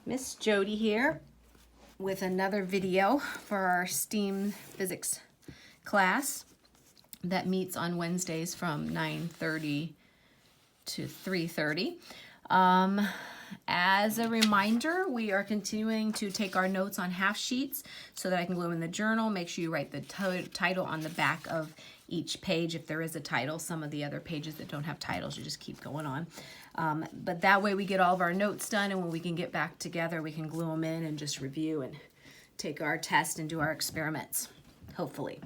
Miss Jody here with another video for our STEAM physics class that meets on Wednesdays from 9:30 to 3:30. As a reminder, we are continuing to take our notes on half sheets so that I can glue them in the journal. Make sure you write the title on the back of each page if there is a title. Some of the other pages that don't have titles, you just keep going on. But that way we get all of our notes done, and when we can get back together, we can glue them in and just review and take our test and do our experiments, hopefully.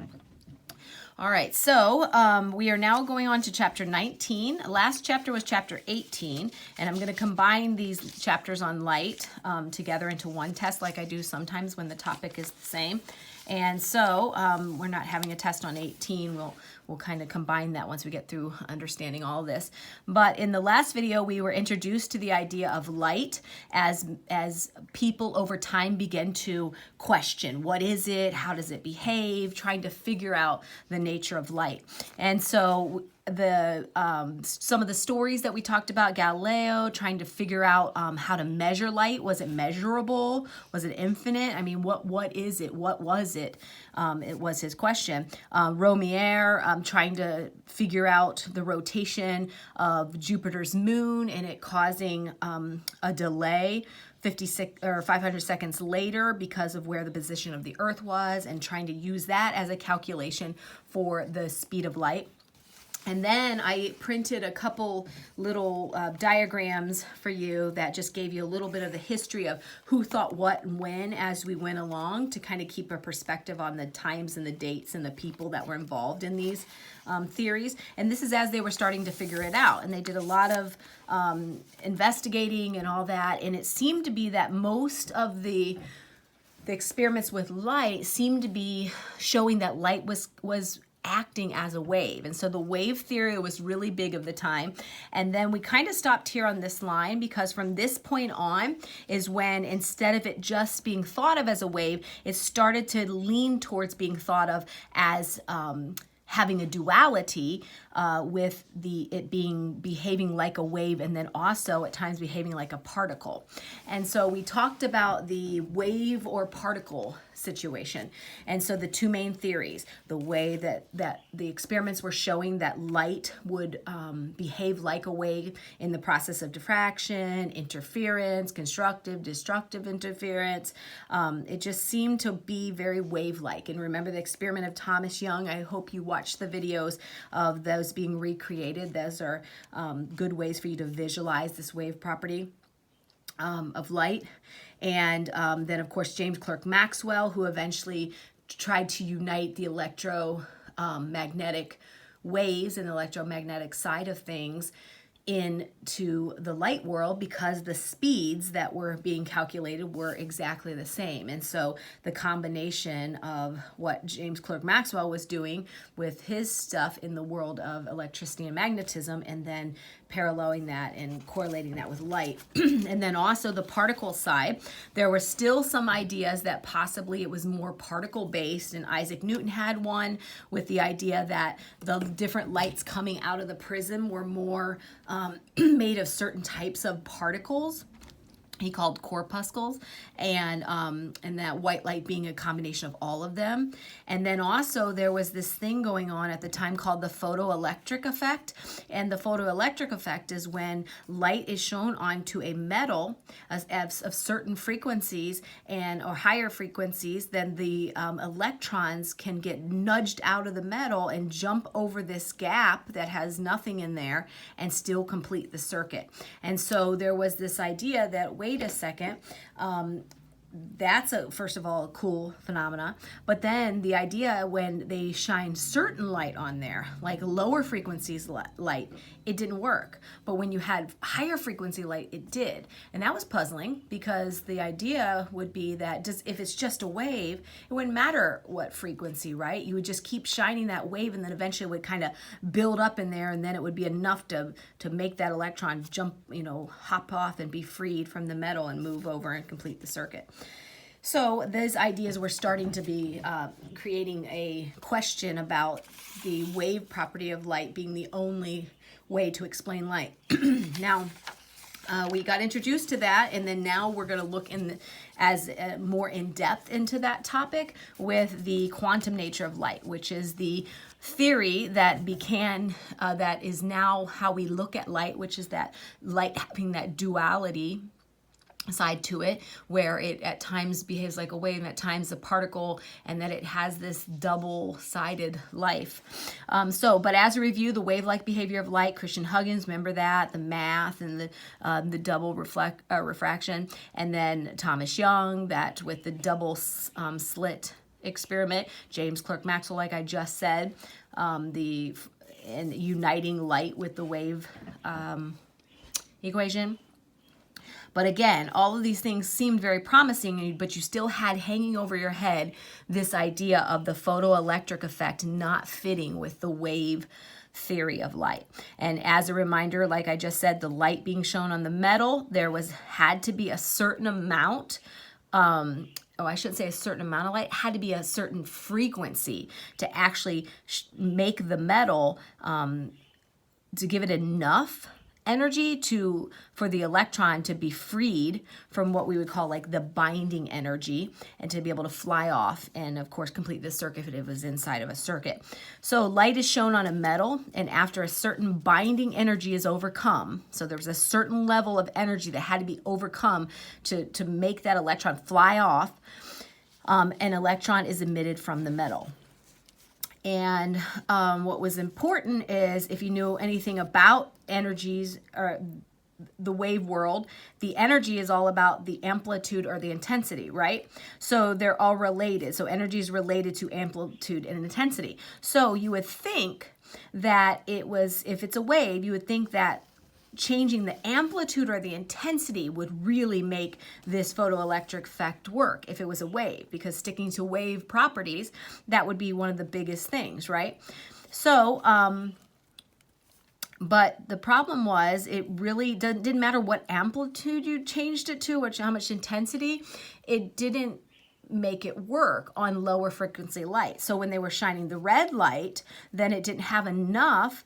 All right, so we are now going on to chapter 19. Last chapter was chapter 18, and I'm going to combine these chapters on light together into one test like I do sometimes when the topic is the same. And so we're not having a test on 18. We'll kind of combine that once we get through understanding all this. But in the last video, we were introduced to the idea of light as people over time begin to question, what is it? How does it behave? Trying to figure out the nature of light. And so some of the stories that we talked about, Galileo trying to figure out how to measure light. Was it measurable? Was it infinite? I mean, what is it? What was it? It was his question. Romier trying to figure out the rotation of Jupiter's moon and it causing a delay 56 or 500 seconds later because of where the position of the Earth was, and trying to use that as a calculation for the speed of light. And then I printed a couple little diagrams for you that just gave you a little bit of the history of who thought what and when as we went along, to kind of keep a perspective on the times and the dates and the people that were involved in these theories. And this is as they were starting to figure it out. And they did a lot of investigating and all that. And it seemed to be that most of the experiments with light seemed to be showing that light was acting as a wave. And so the wave theory was really big of the time. And then we kind of stopped here on this line, because from this point on is when, instead of it just being thought of as a wave, it started to lean towards being thought of as having a duality with it behaving like a wave, and then also at times behaving like a particle. And so we talked about the wave or particle situation. And so the two main theories, the way that the experiments were showing that light would behave like a wave in the process of diffraction, interference, constructive, destructive interference. It just seemed to be very wave-like. And remember the experiment of Thomas Young? I hope you watched the videos of those being recreated. Those are good ways for you to visualize this wave property of light. And then, of course, James Clerk Maxwell, who eventually tried to unite the electromagnetic waves and the electromagnetic side of things into the light world, because the speeds that were being calculated were exactly the same. And so the combination of what James Clerk Maxwell was doing with his stuff in the world of electricity and magnetism, and then paralleling that and correlating that with light. And then also the particle side, there were still some ideas that possibly it was more particle based, and Isaac Newton had one with the idea that the different lights coming out of the prism were more made of certain types of particles he called corpuscles, and that white light being a combination of all of them. And then also there was this thing going on at the time called the photoelectric effect. And the photoelectric effect is when light is shown onto a metal of certain frequencies or higher frequencies, then the electrons can get nudged out of the metal and jump over this gap that has nothing in there and still complete the circuit. And so there was this idea that, wait a second, that's first of all a cool phenomena, but then the idea when they shine certain light on there, like lower frequencies light, it didn't work, but when you had higher frequency light, it did. And that was puzzling, because the idea would be that if it's just a wave, it wouldn't matter what frequency, right? You would just keep shining that wave, and then eventually it would kind of build up in there, and then it would be enough to make that electron jump, hop off and be freed from the metal and move over and complete the circuit. So those ideas were starting to be creating a question about the wave property of light being the only way to explain light. Now, we got introduced to that, and then now we're going to look more in depth into that topic with the quantum nature of light, which is the theory that that is now how we look at light, which is that light having that duality side to it, where it at times behaves like a wave and at times a particle, and that it has this double-sided life. But as a review, the wave-like behavior of light, Christian Huygens, remember that, the math and the double refraction, and then Thomas Young, that with the double slit experiment, James Clerk Maxwell, like I just said, and uniting light with the wave equation. But again, all of these things seemed very promising, but you still had hanging over your head this idea of the photoelectric effect not fitting with the wave theory of light. And as a reminder, like I just said, the light being shown on the metal, had to be a certain amount, I shouldn't say a certain amount of light, it had to be a certain frequency to actually make the metal, to give it enough energy for the electron to be freed from what we would call like the binding energy, and to be able to fly off and of course complete the circuit if it was inside of a circuit. So light is shown on a metal, and after a certain binding energy is overcome, so there was a certain level of energy that had to be overcome to make that electron fly off, an electron is emitted from the metal. And what was important is, if you knew anything about energies or the wave world, the energy is all about the amplitude or the intensity, right? So they're all related. So energy is related to amplitude and intensity. So you would think that if it's a wave, you would think that changing the amplitude or the intensity would really make this photoelectric effect work if it was a wave, because sticking to wave properties, that would be one of the biggest things, right? So, but the problem was, it really didn't matter what amplitude you changed it to or how much intensity, it didn't make it work on lower frequency light. So when they were shining the red light, then it didn't have enough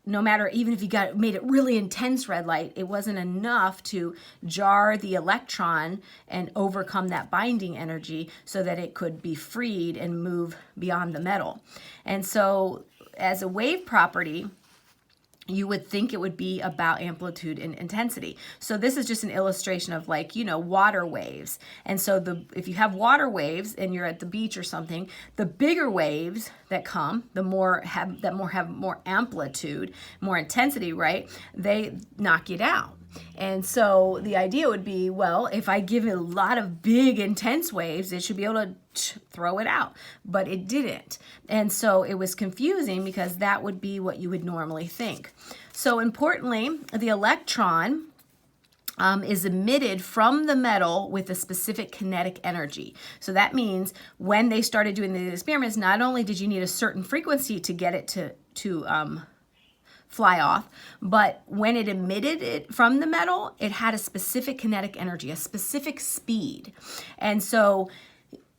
no matter, even if you made it really intense red light, it wasn't enough to jar the electron and overcome that binding energy so that it could be freed and move beyond the metal. And so as a wave property, you would think it would be about amplitude and intensity. So this is just an illustration of water waves. And so if you have water waves and you're at the beach or something, the bigger waves that come, have more amplitude, more intensity, right? They knock you down. And so the idea would be, well, if I give it a lot of big intense waves, it should be able to throw it out, but it didn't. And so it was confusing, because that would be what you would normally think. So importantly, the electron is emitted from the metal with a specific kinetic energy. So that means when they started doing the experiments, not only did you need a certain frequency to get it to fly off, but when it emitted it from the metal, it had a specific kinetic energy, a specific speed. And so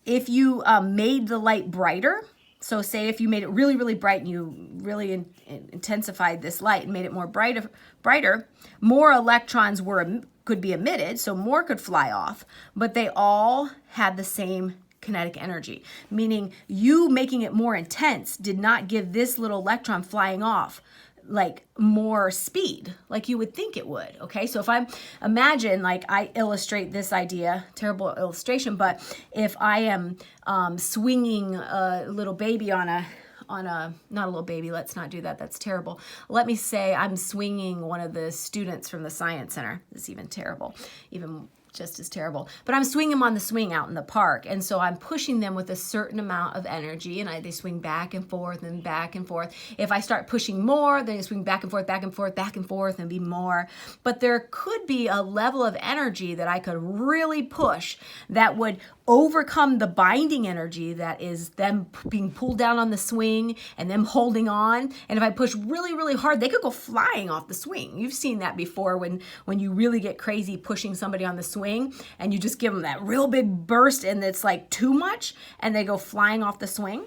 if you made the light brighter, so say if you made it really, really bright and you really intensified this light and made it more brighter, more electrons could be emitted, so more could fly off, but they all had the same kinetic energy, meaning you making it more intense did not give this little electron flying off like more speed like you would think it would. Okay, so if imagine I illustrate this idea, terrible illustration, but if I am swinging a little baby on a not a little baby, let's not do that, that's terrible. Let me say I'm swinging one of the students from the science center. It's even terrible, even just as terrible. But I'm swinging them on the swing out in the park, and so I'm pushing them with a certain amount of energy, and they swing back and forth and back and forth. If I start pushing more, then they swing back and forth, back and forth, back and forth, and be more. But there could be a level of energy that I could really push that would overcome the binding energy that is them being pulled down on the swing and them holding on. And if I push really, really hard, they could go flying off the swing. You've seen that before when you really get crazy pushing somebody on the swing and you just give them that real big burst and it's like too much and they go flying off the swing.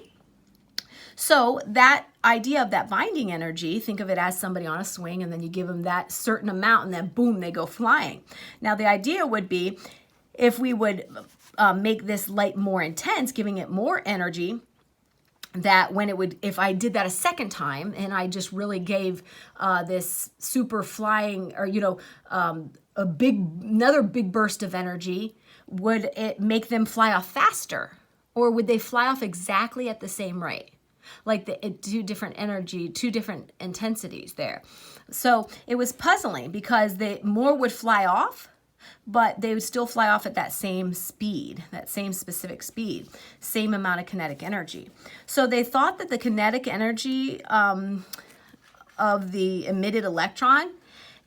So that idea of that binding energy, think of it as somebody on a swing, and then you give them that certain amount, and then boom, they go flying. Now the idea would be if we would make this light more intense, giving it more energy, that when it would, if I did that a second time and I just really gave this super flying, or another big burst of energy, would it make them fly off faster, or would they fly off exactly at the same rate? Like two different intensities there. So it was puzzling because more would fly off, but they would still fly off at that same speed, that same specific speed, same amount of kinetic energy. So they thought that the kinetic energy of the emitted electron,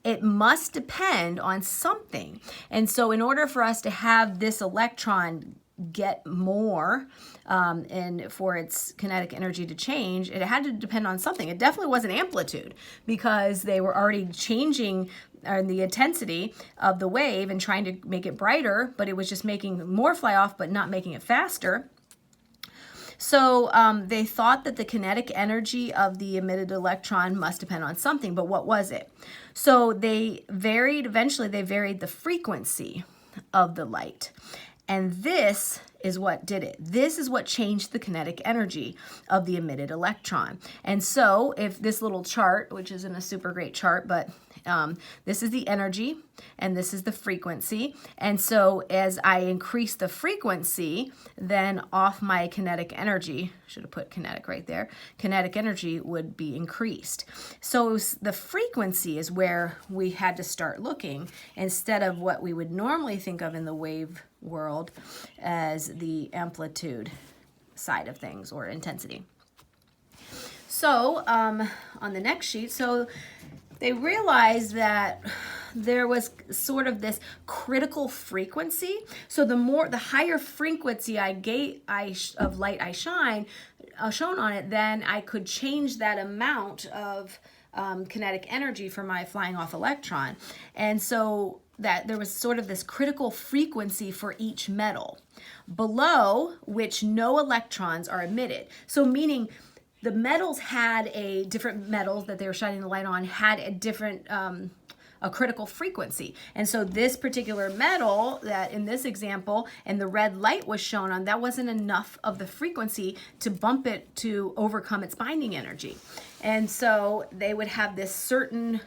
it must depend on something. And so in order for us to have this electron get more and for its kinetic energy to change, it had to depend on something. It definitely wasn't amplitude, because they were already changing the intensity of the wave and trying to make it brighter, but it was just making more fly off but not making it faster. So they thought that the kinetic energy of the emitted electron must depend on something, but what was it? So eventually they varied the frequency of the light. And this is what did it. This is what changed the kinetic energy of the emitted electron. And so if this little chart, which isn't a super great chart, but this is the energy and this is the frequency. And so as I increase the frequency, then off my kinetic energy, should have put kinetic right there, kinetic energy would be increased. So the frequency is where we had to start looking, instead of what we would normally think of in the wave world as the amplitude side of things, or intensity. So on the next sheet, so they realized that there was sort of this critical frequency. So the higher frequency of light I shown on it, then I could change that amount of kinetic energy for my flying off electron. And so that there was sort of this critical frequency for each metal, below which no electrons are emitted. So meaning the metals different metals that they were shining the light on had a different a critical frequency. And so this particular metal that in this example, and the red light was shown on, that wasn't enough of the frequency to bump it to overcome its binding energy. And so they would have this certain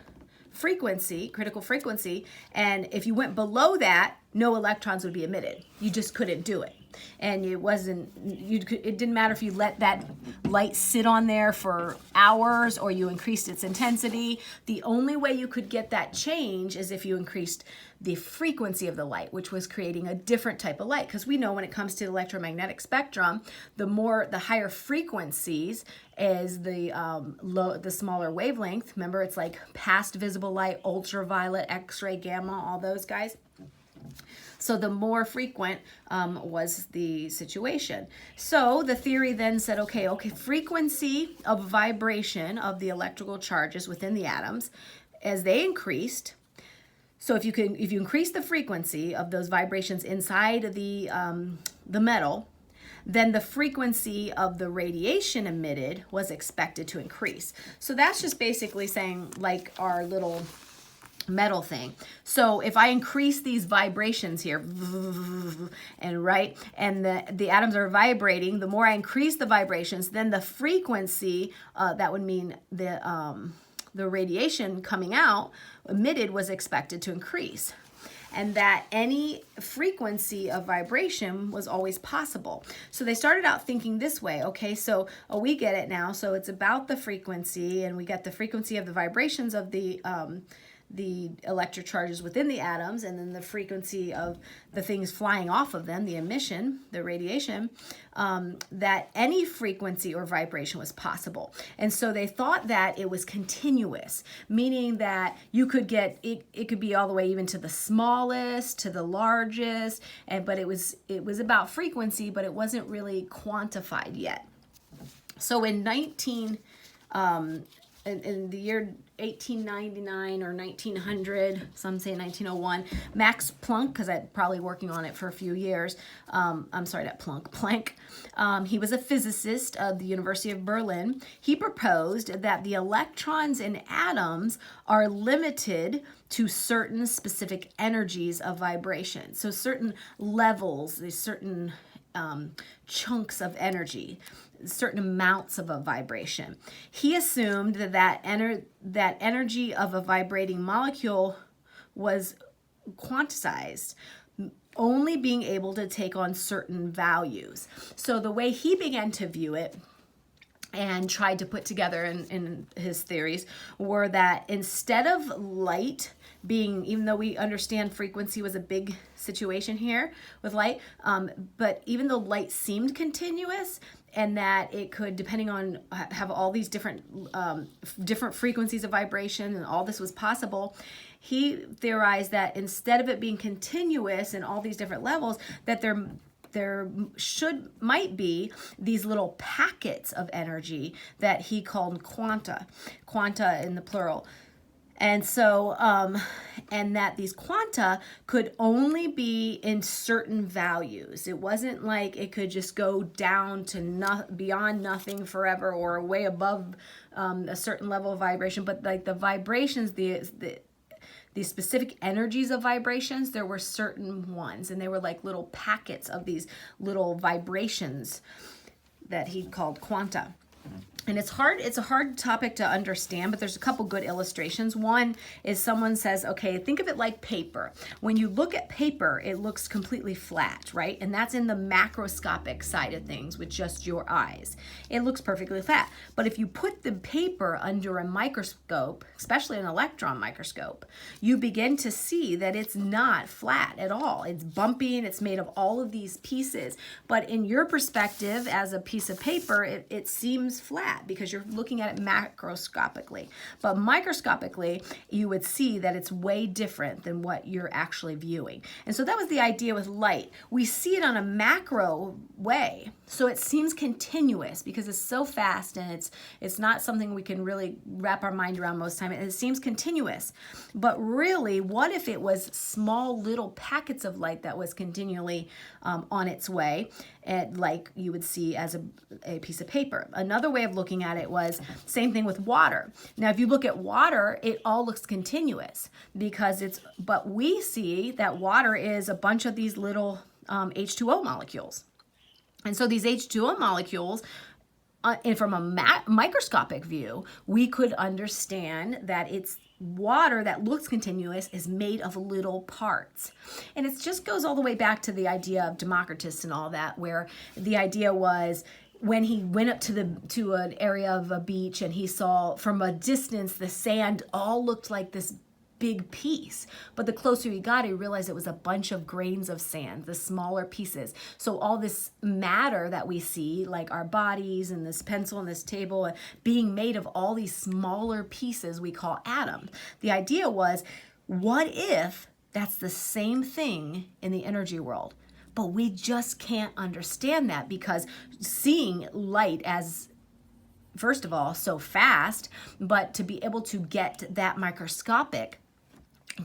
frequency, critical frequency, and if you went below that, no electrons would be emitted. You just couldn't do it. And it didn't matter if you let that light sit on there for hours or you increased its intensity. The only way you could get that change is if you increased the frequency of the light, which was creating a different type of light. Because we know when it comes to the electromagnetic spectrum, the higher frequencies is the smaller wavelength. Remember, it's like past visible light, ultraviolet, X-ray, gamma, all those guys. So the more frequent was the situation. So the theory then said, okay, frequency of vibration of the electrical charges within the atoms, as they increased. So if you increase the frequency of those vibrations inside the metal, then the frequency of the radiation emitted was expected to increase. So that's just basically saying, like our little metal thing. So if I increase these vibrations here, and the atoms are vibrating, the more I increase the vibrations, then the frequency, that would mean the radiation coming out, emitted, was expected to increase. And that any frequency of vibration was always possible. So they started out thinking this way, okay, so we get it now. So it's about the frequency, and we get the frequency of the vibrations of the electric charges within the atoms, and then the frequency of the things flying off of them, the emission, the radiation, that any frequency or vibration was possible. And so they thought that it was continuous, meaning that you could get, it could be all the way even to the smallest, to the largest, but it was about frequency, but it wasn't really quantified yet. So in in the year 1899 or 1900, some say 1901, Max Planck, because I'm probably working on it for a few years. I'm sorry, not Planck. He was a physicist of the University of Berlin. He proposed that the electrons in atoms are limited to certain specific energies of vibration. So certain levels, these certain chunks of energy, certain amounts of a vibration. He assumed that energy of a vibrating molecule was quantized, only being able to take on certain values. So the way he began to view it and tried to put together in his theories were that instead of light being, even though we understand frequency was a big situation here with light, but even though light seemed continuous, and that it could, depending on, have all these different frequencies of vibration, and all this was possible, he theorized that instead of it being continuous in all these different levels, that there might be these little packets of energy that he called quanta in the plural. And so, and that these quanta could only be in certain values. It wasn't like it could just go down to beyond nothing forever, or way above a certain level of vibration. But like the vibrations, these specific energies of vibrations, there were certain ones, and they were like little packets of these little vibrations that he called quanta. And it's a hard topic to understand, but there's a couple good illustrations. One is someone says, okay, think of it like paper. When you look at paper, it looks completely flat, right? And that's in the macroscopic side of things with just your eyes. It looks perfectly flat. But if you put the paper under a microscope, especially an electron microscope, you begin to see that it's not flat at all. It's bumpy and it's made of all of these pieces. But in your perspective as a piece of paper, it seems flat, because you're looking at it macroscopically. But microscopically, you would see that it's way different than what you're actually viewing. And so that was the idea with light. We see it on a macro way, so it seems continuous because it's so fast, and it's not something we can really wrap our mind around most of the time. It seems continuous. But really, what if it was small little packets of light that was continually on its way, and like you would see as a piece of paper? Another way of looking at it was same thing with water. Now, if you look at water, it all looks continuous but we see that water is a bunch of these little H2O molecules. And so these H2O molecules, and from a microscopic view, we could understand that it's water that looks continuous is made of little parts. And it just goes all the way back to the idea of Democritus and all that, where the idea was, when he went up to an area of a beach and he saw from a distance the sand all looked like this big piece, but the closer he got, he realized it was a bunch of grains of sand, the smaller pieces. So all this matter that we see, like our bodies and this pencil and this table, being made of all these smaller pieces we call atoms. The idea was, what if that's the same thing in the energy world? But we just can't understand that, because seeing light as, first of all, so fast, but to be able to get that microscopic,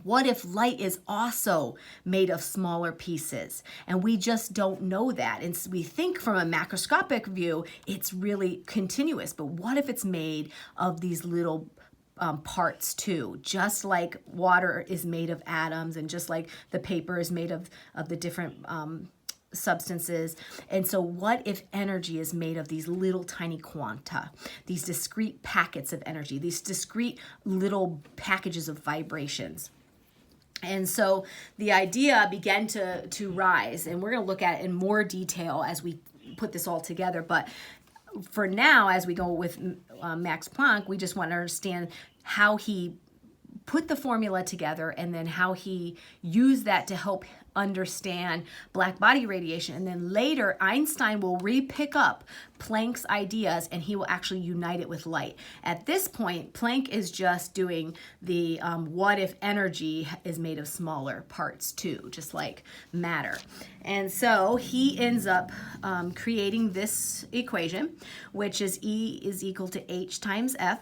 what if light is also made of smaller pieces? And we just don't know that. And so we think from a macroscopic view, it's really continuous. But what if it's made of these little parts too? Just like water is made of atoms, and just like the paper is made of the different substances. And so what if energy is made of these little tiny quanta, these discrete packets of energy, these discrete little packages of vibrations? And so the idea began to rise, and we're going to look at it in more detail as we put this all together. But for now, as we go with Max Planck, we just want to understand how he put the formula together, and then how he used that to help understand black body radiation. And then later, Einstein will re-pick up Planck's ideas, and he will actually unite it with light. At this point, Planck is just doing the what if energy is made of smaller parts too, just like matter. And so he ends up creating this equation, which is E is equal to H times F.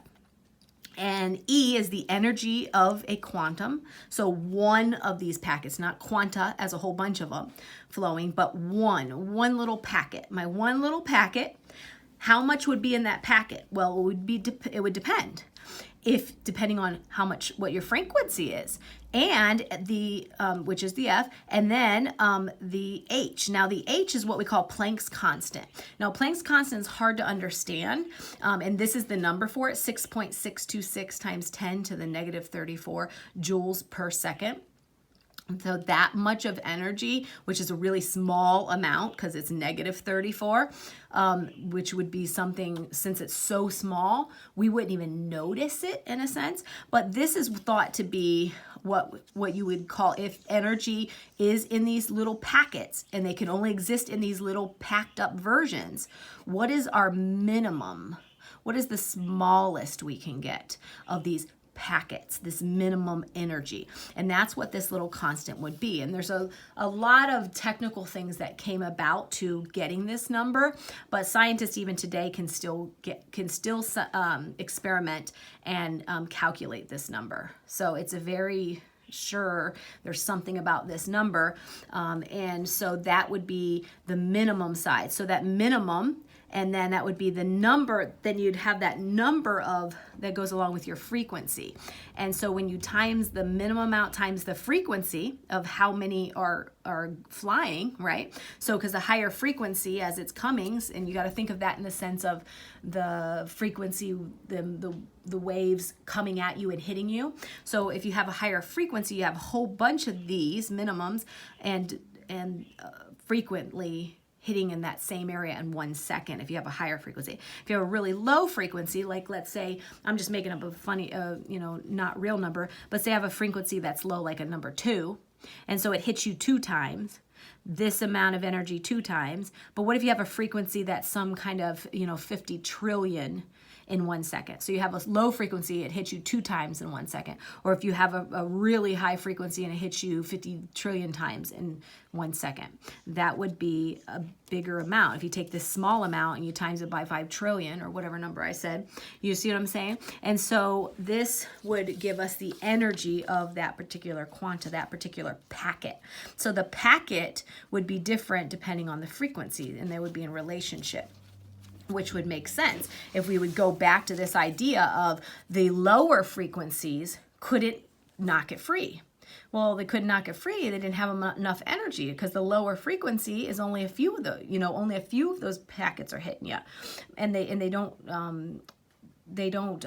And E is the energy of a quantum. So one of these packets, not quanta as a whole bunch of them flowing, but one little packet. My one little packet, how much would be in that packet? Well, it would depend. Depending on what your frequency is, and the which is the F, and then the H. Now the H is what we call Planck's constant. Now Planck's constant is hard to understand, and this is the number for it: 6.626 times 10 to the negative 34 joules per second. So that much of energy, which is a really small amount because it's negative 34, which would be something, since it's so small, we wouldn't even notice it in a sense. But this is thought to be what you would call, if energy is in these little packets and they can only exist in these little packed up versions, what is our minimum? What is the smallest we can get of these packets, this minimum energy? And that's what this little constant would be. And there's a lot of technical things that came about to getting this number, but scientists even today can still experiment and calculate this number. So it's a very sure there's something about this number, and so that would be the minimum size. So that minimum, and then that would be the number, then you'd have that number that goes along with your frequency. And so when you times the minimum amount times the frequency of how many are flying, right? So because the higher frequency as it's coming, and you got to think of that in the sense of the frequency, the waves coming at you and hitting you. So if you have a higher frequency, you have a whole bunch of these minimums and frequently hitting in that same area in 1 second if you have a higher frequency. If you have a really low frequency, like let's say, I'm just making up a funny, not real number, but say I have a frequency that's low, like a number 2, and so it hits you 2 times, this amount of energy 2 times. But what if you have a frequency that's some kind of, 50 trillion in 1 second? So you have a low frequency, it hits you 2 times in 1 second. Or if you have a really high frequency and it hits you 50 trillion times in 1 second, that would be a bigger amount. If you take this small amount and you times it by 5 trillion or whatever number I said, you see what I'm saying? And so this would give us the energy of that particular quanta, that particular packet. So the packet would be different depending on the frequency, and they would be in relationship, which would make sense if we would go back to this idea of the lower frequencies couldn't knock it free. Well, they couldn't knock it free. They didn't have enough energy because the lower frequency is only a few of only a few of those packets are hitting you, and they don't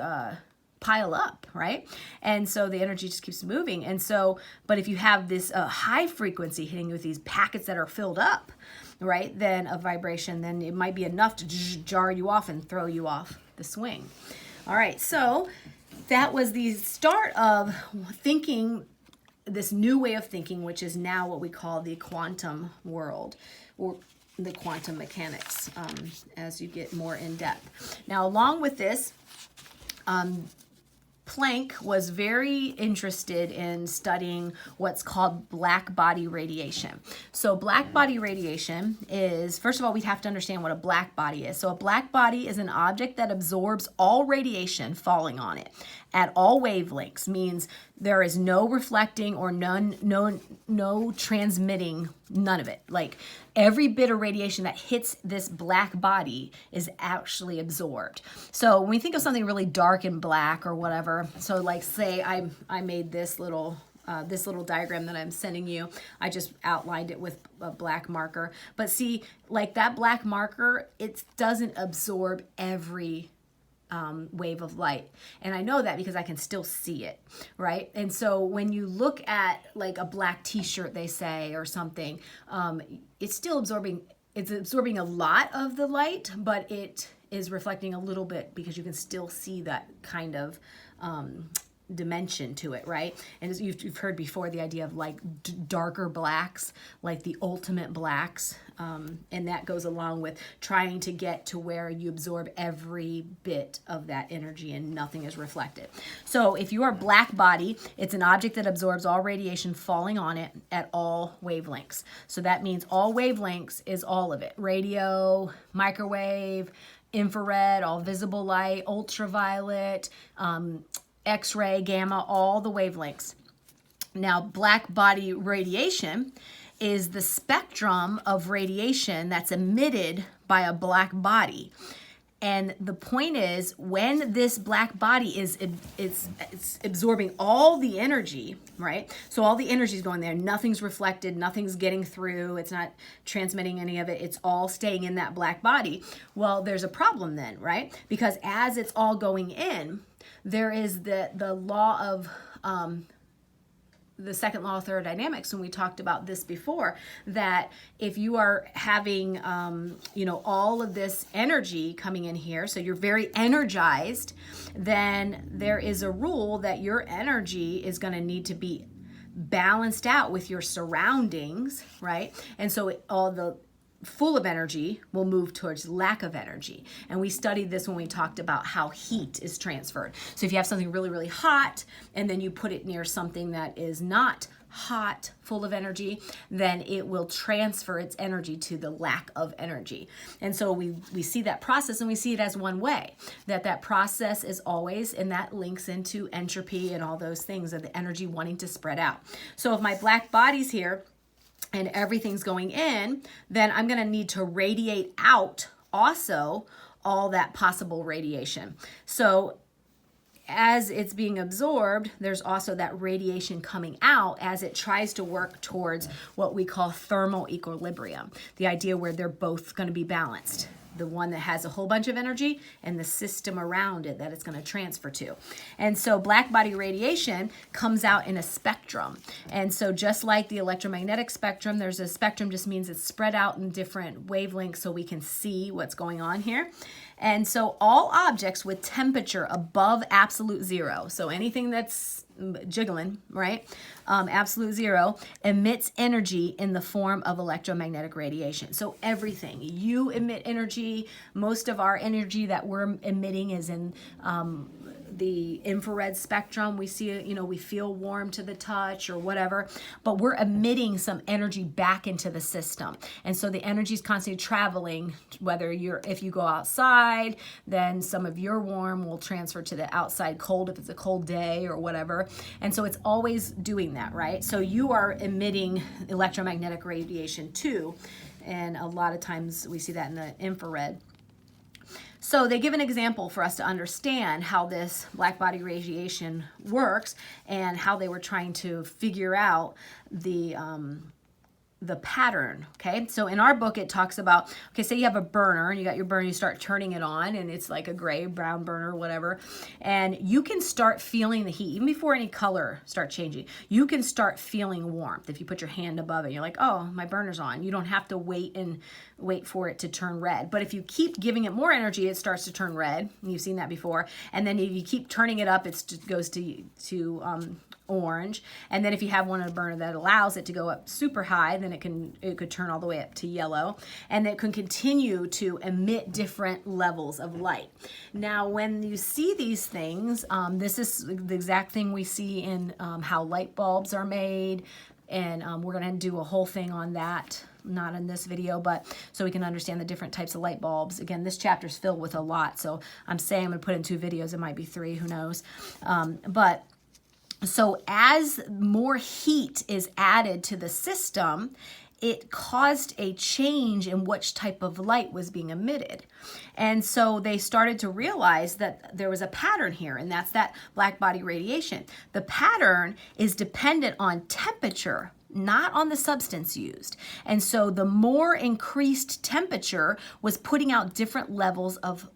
pile up, right? And so the energy just keeps moving. And so, but if you have this high frequency hitting you with these packets that are filled up, right, then a vibration, then it might be enough to jar you off and throw you off the swing. All right, so that was the start of thinking, this new way of thinking, which is now what we call the quantum world, or the quantum mechanics, as you get more in depth. Now, along with this, Planck was very interested in studying what's called black body radiation. So black body radiation is, first of all, we'd have to understand what a black body is. So a black body is an object that absorbs all radiation falling on it at all wavelengths, means there is no reflecting or no transmitting, none of it. Like every bit of radiation that hits this black body is actually absorbed. So when we think of something really dark and black or whatever, so like say I made this little diagram that I'm sending you. I just outlined it with a black marker. But see, like that black marker, it doesn't absorb every wave of light. And I know that because I can still see it, right? And so when you look at like a black t-shirt, they say, or something, it's still absorbing a lot of the light, but it is reflecting a little bit because you can still see that kind of dimension to it, right? And as you've heard before, the idea of like darker blacks, like the ultimate blacks, and that goes along with trying to get to where you absorb every bit of that energy and nothing is reflected. So if you are a black body, it's an object that absorbs all radiation falling on it at all wavelengths. So that means all wavelengths is all of it: radio, microwave, infrared, all visible light, ultraviolet, X-ray, gamma, all the wavelengths. Now, black body radiation is the spectrum of radiation that's emitted by a black body. And the point is, when this black body is it's absorbing all the energy, right? So all the energy is going there. Nothing's reflected. Nothing's getting through. It's not transmitting any of it. It's all staying in that black body. Well, there's a problem then, right? Because as it's all going in, there is the law of the second law of thermodynamics, and we talked about this before, that if you are having, all of this energy coming in here, so you're very energized, then there is a rule that your energy is going to need to be balanced out with your surroundings, right? And so all the full of energy will move towards lack of energy. And we studied this when we talked about how heat is transferred. So if you have something really, really hot and then you put it near something that is not hot, full of energy, then it will transfer its energy to the lack of energy. And so we see that process, and we see it as one way, that process is always, and that links into entropy and all those things of the energy wanting to spread out. So if my black body's here, and everything's going in, then I'm going to need to radiate out also all that possible radiation. So as it's being absorbed, there's also that radiation coming out as it tries to work towards what we call thermal equilibrium, the idea where they're both going to be balanced. The one that has a whole bunch of energy and the system around it that it's going to transfer to. And so black body radiation comes out in a spectrum. And so just like the electromagnetic spectrum, there's a spectrum just means it's spread out in different wavelengths so we can see what's going on here. And so all objects with temperature above absolute zero, so anything that's jiggling, right? Absolute zero emits energy in the form of electromagnetic radiation. So everything, you emit energy. Most of our energy that we're emitting is in the infrared spectrum. We see it, we feel warm to the touch or whatever, but we're emitting some energy back into the system. And so the energy is constantly traveling, if you go outside, then some of your warm will transfer to the outside cold if it's a cold day or whatever. And so it's always doing that, right? So you are emitting electromagnetic radiation too. And a lot of times we see that in the infrared. So they give an example for us to understand how this black body radiation works and how they were trying to figure out the pattern, okay? So in our book, it talks about, okay, say you have a burner and you got your burner, you start turning it on and it's like a gray, brown burner, whatever, and you can start feeling the heat, even before any color start changing. You can start feeling warmth if you put your hand above it. You're like, oh, my burner's on. You don't have to wait for it to turn red. But if you keep giving it more energy, it starts to turn red. You've seen that before. And then if you keep turning it up, it goes to orange. And then if you have one in a burner that allows it to go up super high, then it could turn all the way up to yellow, and it can continue to emit different levels of light. Now, when you see these things, this is the exact thing we see in how light bulbs are made, and we're going to do a whole thing on that. Not in this video, but so we can understand the different types of light bulbs. Again, this chapter is filled with a lot, so I'm saying I'm going to put in 2 videos. It might be 3, who knows. So as more heat is added to the system, it caused a change in which type of light was being emitted. And so they started to realize that there was a pattern here, and that's that black body radiation. The pattern is dependent on temperature, not on the substance used. And so the more increased temperature was putting out different levels of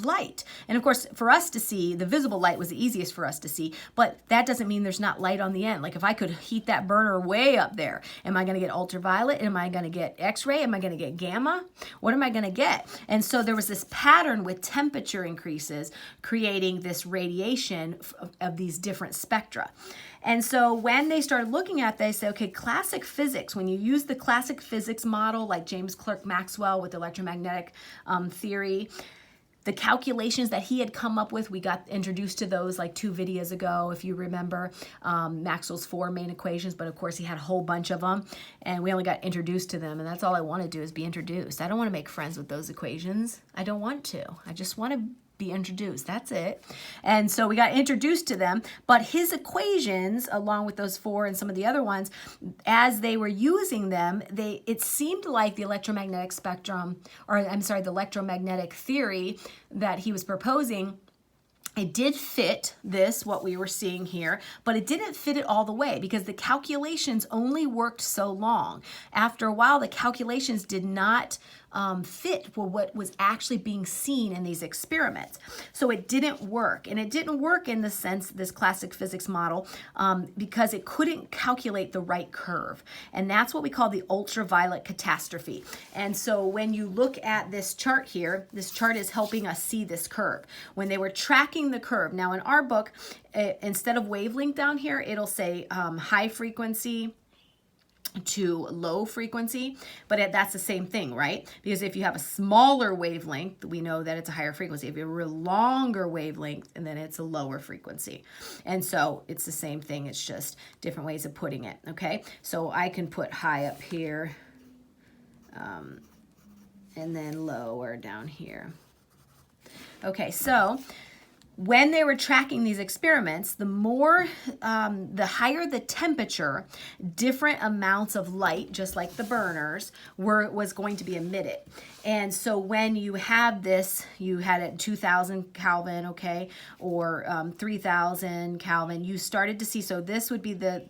light. And of course, for us to see, the visible light was the easiest for us to see, but that doesn't mean there's not light on the end. Like if I could heat that burner way up there, am I going to get ultraviolet? Am I going to get X-ray? Am I going to get gamma? What am I going to get? And so there was this pattern with temperature increases creating this radiation of these different spectra. And so when they started looking at, they say, okay, classic physics, when you use the classic physics model, like James Clerk Maxwell with electromagnetic theory, the calculations that he had come up with, we got introduced to those like 2 videos ago, if you remember, Maxwell's 4 main equations, but of course he had a whole bunch of them, and we only got introduced to them, and that's all I want to do is be introduced. I don't want to make friends with those equations. I don't want to. I just want to be introduced. That's it. And so we got introduced to them, but his equations, along with those 4 and some of the other ones, as they were using them, it seemed like the electromagnetic spectrum, or I'm sorry, the electromagnetic theory that he was proposing, it did fit this, what we were seeing here, but it didn't fit it all the way because the calculations only worked so long. After a while, the calculations did not fit for what was actually being seen in these experiments. So it didn't work. And it didn't work in the sense, this classic physics model, because it couldn't calculate the right curve. And that's what we call the ultraviolet catastrophe. And so when you look at this chart here, this chart is helping us see this curve. When they were tracking the curve, now in our book, instead of wavelength down here, it'll say high frequency to low frequency, but that's the same thing, right? Because if you have a smaller wavelength, we know that it's a higher frequency. If you have a longer wavelength, and then it's a lower frequency. And so it's the same thing, it's just different ways of putting it, okay? So I can put high up here, and then lower down here. Okay, so when they were tracking these experiments, the higher the temperature, different amounts of light, just like the burners, was going to be emitted. And so when you have this, you had it 2,000 Kelvin, okay, or 3,000 Kelvin, you started to see, so this would be the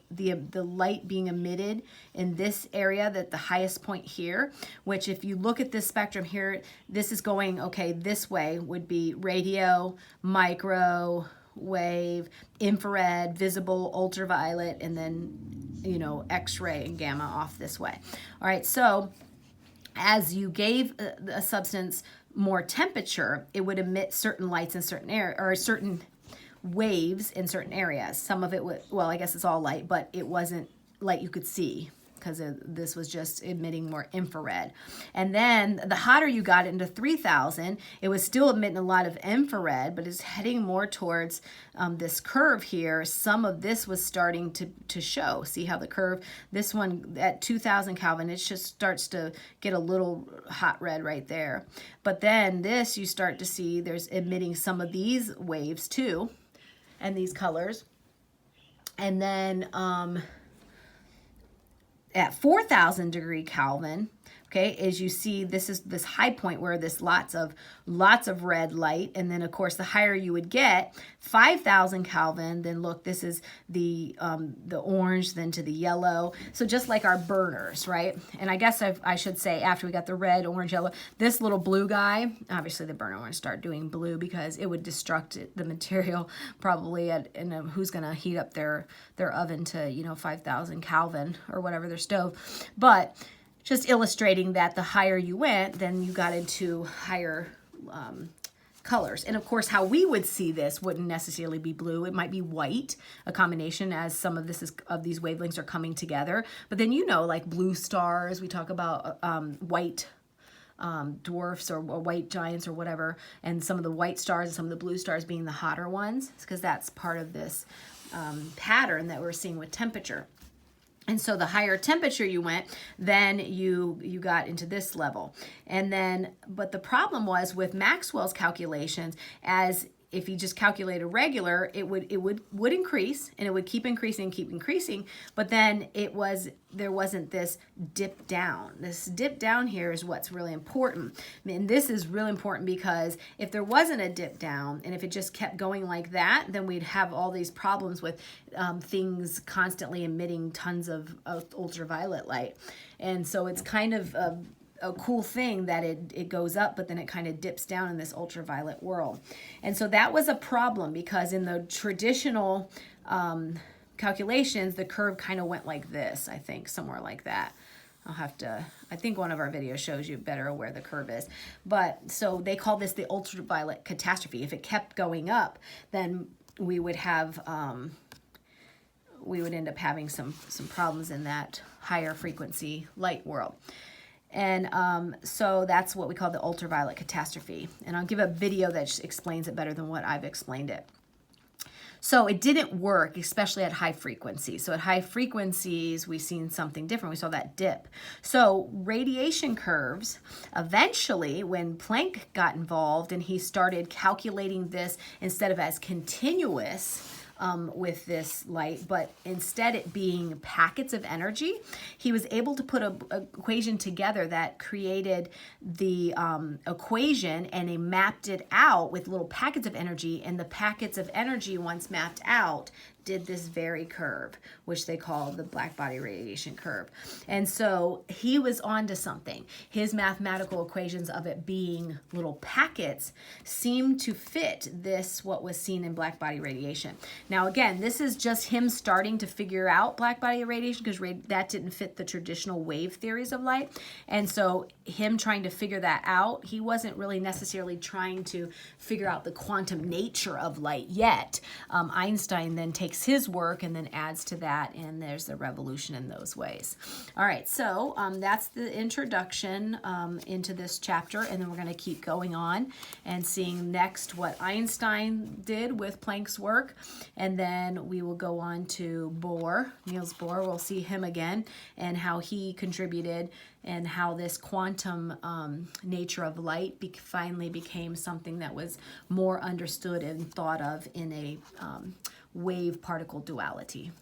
light being emitted in this area, that the highest point here, which if you look at this spectrum here, this is going, okay, this way would be radio, microwave, infrared, visible, ultraviolet, and then, you know, X-ray and gamma off this way. All right, so as you gave a substance more temperature, it would emit certain lights in certain areas, or certain waves in certain areas. Some of it would, well, I guess it's all light, but it wasn't light you could see, because this was just emitting more infrared. And then the hotter you got into 3,000, it was still emitting a lot of infrared, but it's heading more towards this curve here. Some of this was starting to show. See how the curve, this one at 2,000 Kelvin, it just starts to get a little hot red right there. But then this, you start to see there's emitting some of these waves too, and these colors. And then at 4,000 degree Kelvin, okay, as you see, this is this high point where there's lots of red light, and then of course the higher you would get, 5,000 Kelvin, then look, this is the orange, then to the yellow. So just like our burners, right? And I guess I should say, after we got the red, orange, yellow, this little blue guy, obviously the burner wouldn't start doing blue because it would destruct the material probably who's gonna heat up their oven to, you know, 5,000 Kelvin or whatever, their stove. But just illustrating that the higher you went, then you got into higher colors. And of course, how we would see this wouldn't necessarily be blue. It might be white, a combination, as some of these wavelengths are coming together. But then, you know, like blue stars, we talk about white dwarfs or white giants or whatever, and some of the white stars and some of the blue stars being the hotter ones, because that's part of this pattern that we're seeing with temperature. And so the higher temperature you went, then you got into this level. And then, but the problem was with Maxwell's calculations, as if you just calculate a regular, it would increase, and it would keep increasing, but then there wasn't this dip down. This dip down here is what's really important. And this is really important because if there wasn't a dip down, and if it just kept going like that, then we'd have all these problems with things constantly emitting tons of ultraviolet light. And so it's kind of a cool thing that it goes up, but then it kind of dips down in this ultraviolet world. And so that was a problem, because in the traditional calculations, the curve kind of went like this, I think, somewhere like that. I think one of our videos shows you better where the curve is. But so they call this the ultraviolet catastrophe. If it kept going up, then we would have, we would end up having some problems in that higher frequency light world. And so that's what we call the ultraviolet catastrophe. And I'll give a video that explains it better than what I've explained it. So it didn't work, especially at high frequencies. So at high frequencies, we've seen something different. We saw that dip. So radiation curves, eventually, when Planck got involved and he started calculating this instead of as continuous, with this light, but instead it being packets of energy, he was able to put an equation together that created the equation, and he mapped it out with little packets of energy, and the packets of energy, once mapped out, did this very curve, which they call the black body radiation curve. And so he was onto something. His mathematical equations of it being little packets seemed to fit this, what was seen in black body radiation. Now again, this is just him starting to figure out black body radiation, because that didn't fit the traditional wave theories of light. And so him trying to figure that out, he wasn't really necessarily trying to figure out the quantum nature of light yet. Einstein then takes his work and then adds to that, and there's the revolution in those ways. All right, so that's the introduction into this chapter, and then we're going to keep going on and seeing next what Einstein did with Planck's work, and then we will go on to Bohr, Niels Bohr. We'll see him again and how he contributed, and how this quantum nature of light finally became something that was more understood and thought of in a wave-particle duality.